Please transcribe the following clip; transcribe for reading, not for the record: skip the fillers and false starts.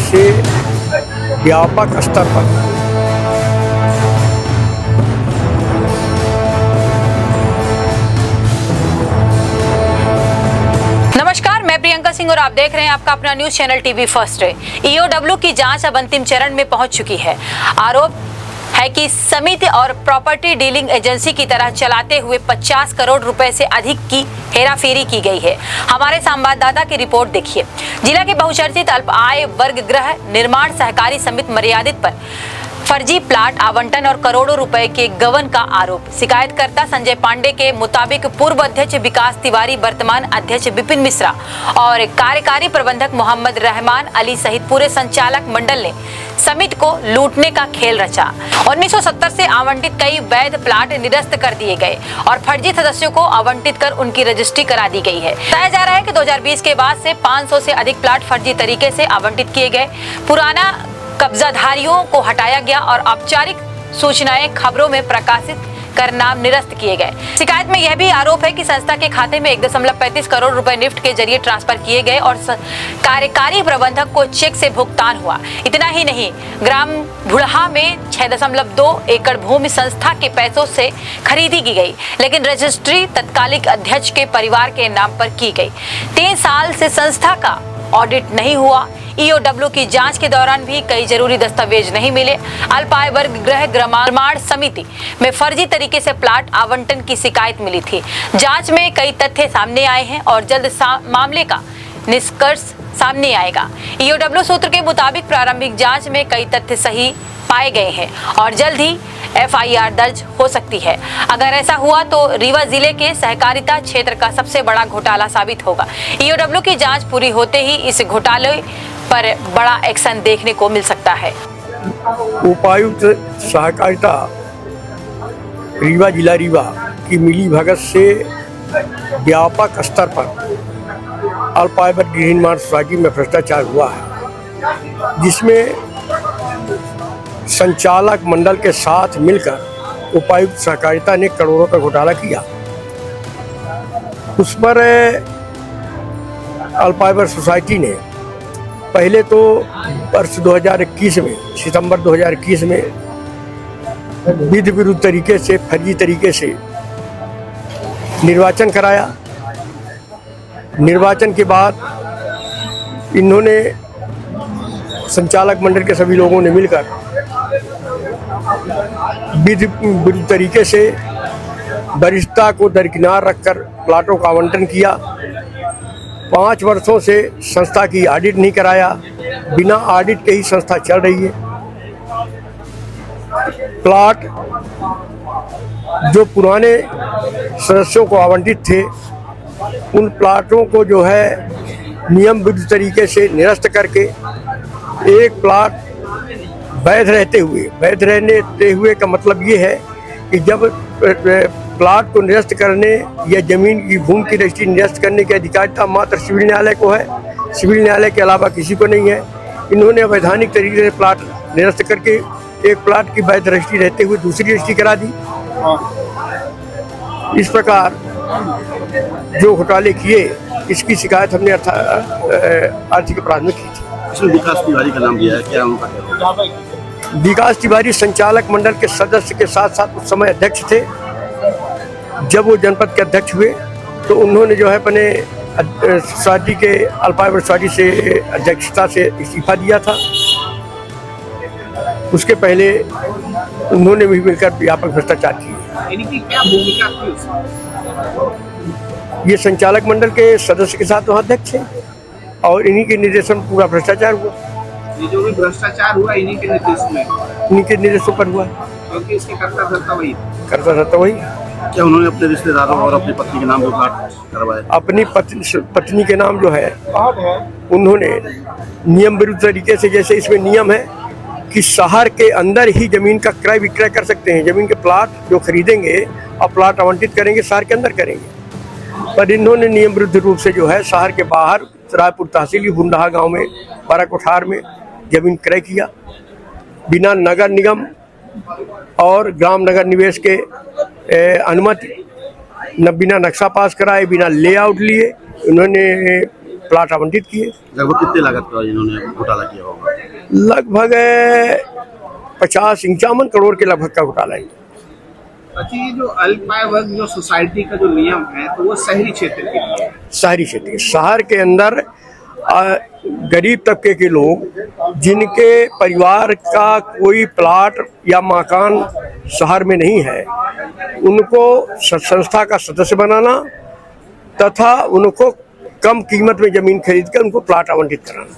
से व्यापक स्तर पर नमस्कार, मैं प्रियंका सिंह और आप देख रहे हैं आपका अपना news channel TV first. EOW की जांच अब अंतिम चरण में पहुंच चुकी है। आरोप है कि समिति और प्रॉपर्टी डीलिंग एजेंसी की तरह चलाते हुए 50 करोड़ रुपए से अधिक की हेराफेरी की गई है। हमारे संवाददाता की रिपोर्ट देखिए। जिला के बहुचर्चित अल्प आय वर्ग गृह निर्माण सहकारी समिति मर्यादित पर फर्जी प्लाट आवंटन और करोड़ों रुपए के गबन का आरोप। शिकायतकर्ता संजय पांडे के मुताबिक पूर्व अध्यक्ष विकास तिवारी, वर्तमान अध्यक्ष विपिन मिश्रा और कार्यकारी प्रबंधक मोहम्मद रहमान अली सहित पूरे संचालक मंडल ने समिति को लूटने का खेल रचा। 1970 से आवंटित कई वैध प्लाट निरस्त कर दिए गए और फर्जी सदस्यों को आवंटित कर उनकी रजिस्ट्री करा दी गई है। बताया जा रहा है कि 2020 के बाद से 500 से अधिक प्लाट फर्जी तरीके से आवंटित किए गए। पुराना कब्जाधारियों को हटाया गया और औपचारिक सूचनाएं खबरों में प्रकाशित कर नाम निरस्त किए गए। शिकायत में यह भी आरोप है कि संस्था के खाते में 1.35 करोड़ रुपए निफ्ट के जरिए ट्रांसफर किए गए और कार्यकारी प्रबंधक को चेक से भुगतान हुआ। इतना ही नहीं, ग्राम भुड़हा में 6.2 एकड़ भूमि संस्था के पैसों से खरीदी की गई, लेकिन रजिस्ट्री तत्कालिक अध्यक्ष के परिवार के नाम पर की गई। 3 साल से संस्था का ऑडिट नहीं हुआ। ईओडब्ल्यू की जांच के दौरान भी कई जरूरी दस्तावेज नहीं मिले। अल्प आय वर्ग गृह निर्माण समिति में फर्जी तरीके से प्लाट आवंटन की शिकायत मिली थी। जांच में कई तथ्य सामने आए हैं और जल्द मामले का निष्कर्ष सामने आएगा। ईओडब्ल्यू सूत्र के मुताबिक प्रारंभिक जांच में कई तथ्य सही पाए गए हैं और जल्द ही FIR दर्ज हो सकती है। अगर ऐसा हुआ तो रीवा जिले के सहकारिता क्षेत्र का सबसे बड़ा घोटाला साबित होगा। ईओडब्ल्यू की जांच पूरी होते ही इस घोटाले पर बड़ा एक्शन देखने को मिल सकता है। उपायुक्त सहकारिता रीवा जिला रीवा की मिली भगत से व्यापक स्तर पर अल्प आय वर्ग गृह निर्माण सोसाइटी में भ्रष्टाचार हुआ है, जिसमें संचालक मंडल के साथ मिलकर उपायुक्त सहकारिता ने करोड़ों का घोटाला किया। उस पर अल्प आय वर्ग सोसाइटी ने पहले तो वर्ष 2021 में, सितंबर 2021 में विधि विरुद्ध तरीके से, फर्जी तरीके से निर्वाचन कराया। निर्वाचन के बाद इन्होंने संचालक मंडल के सभी लोगों ने मिलकर विधि विरुद्ध तरीके से वरिष्ठता को दरकिनार रखकर प्लाटों का आवंटन किया। 5 वर्षों से संस्था की ऑडिट नहीं कराया। बिना ऑडिट के ही संस्था चल रही है। प्लाट जो पुराने सदस्यों को आवंटित थे, उन प्लाटों को जो है नियम विरुद्ध तरीके से निरस्त करके एक प्लाट वैध रहते हुए का मतलब ये है कि जब प्लाट को निरस्त करने या जमीन की भूमि की रजिस्ट्री निरस्त करने की अधिकारिता मात्र सिविल न्यायालय को है। सिविल न्यायालय के अलावा किसी को नहीं है। इन्होंने अवैधानिक तरीके से प्लाट निरस्त करके एक प्लाट की वैध रजिस्ट्री रहते हुए दूसरी रजिस्ट्री करा दी। इस प्रकार जो घोटाले किए, इसकी शिकायत हमने आर्थिक अपराध में की थी। विकास तिवारी का नाम दिया है, क्या उनका? विकास तिवारी संचालक मंडल के सदस्य के साथ साथ उस समय अध्यक्ष थे। जब वो जनपद के अध्यक्ष हुए तो उन्होंने जो है अपने सोसाइटी के अल्प आय वर्ग सोसाइटी से अध्यक्षता से इस्तीफा दिया था। उसके पहले उन्होंने भी मिलकर व्यापक भ्रष्टाचार किया। इनकी क्या भूमिका थी? ये संचालक मंडल के सदस्य के साथ वहाँ अध्यक्ष हैं और इन्हीं के निर्देशन पूरा भ्रष्टाचार हुआ। ये जो भी भ्रष्टाचार हुआ इन्हीं के निर्देश में, इन्हीं के निर्देशों पर हुआ, क्योंकि इसकी करता था वही। क्या उन्होंने अपने रिश्तेदारों और अपनी पत्नी के नाम जो प्लाट करवाए? अपनी पत्नी के नाम जो है उन्होंने नियम विरुद्ध तरीके से, जैसे इसमें नियम है कि शहर के अंदर ही जमीन का क्रय विक्रय कर सकते हैं। जमीन के प्लाट जो खरीदेंगे और प्लाट आवंटित करेंगे शहर के अंदर करेंगे, पर इन्होंने नियम विरुद्ध रूप से जो है शहर के बाहर रायपुर तहसील बुंडहा गांव में 12 कोठार में जमीन क्रय किया, बिना नगर निगम और ग्राम नगर निवेश के अनुमति, न बिना नक्शा पास कराए, बिना लेआउट लिए उन्होंने प्लाट आवंटित किए। लगभग कितने लागत का इन्होंने घोटाला किया होगा? लगभग 50-51 करोड़ के लगभग का घोटाला है। अच्छा, ये जो अल्पाय वर्ग जो सोसाइटी का जो नियम है तो वो शहरी क्षेत्र के लिए है। शहरी क्षेत्र के, शहर के अंदर गरीब तबके के लोग जिनके परिवार का कोई प्लाट या मकान शहर में नहीं है, उनको संस्था का सदस्य बनाना तथा उनको कम कीमत में जमीन खरीद कर उनको प्लाट आवंटित कराना।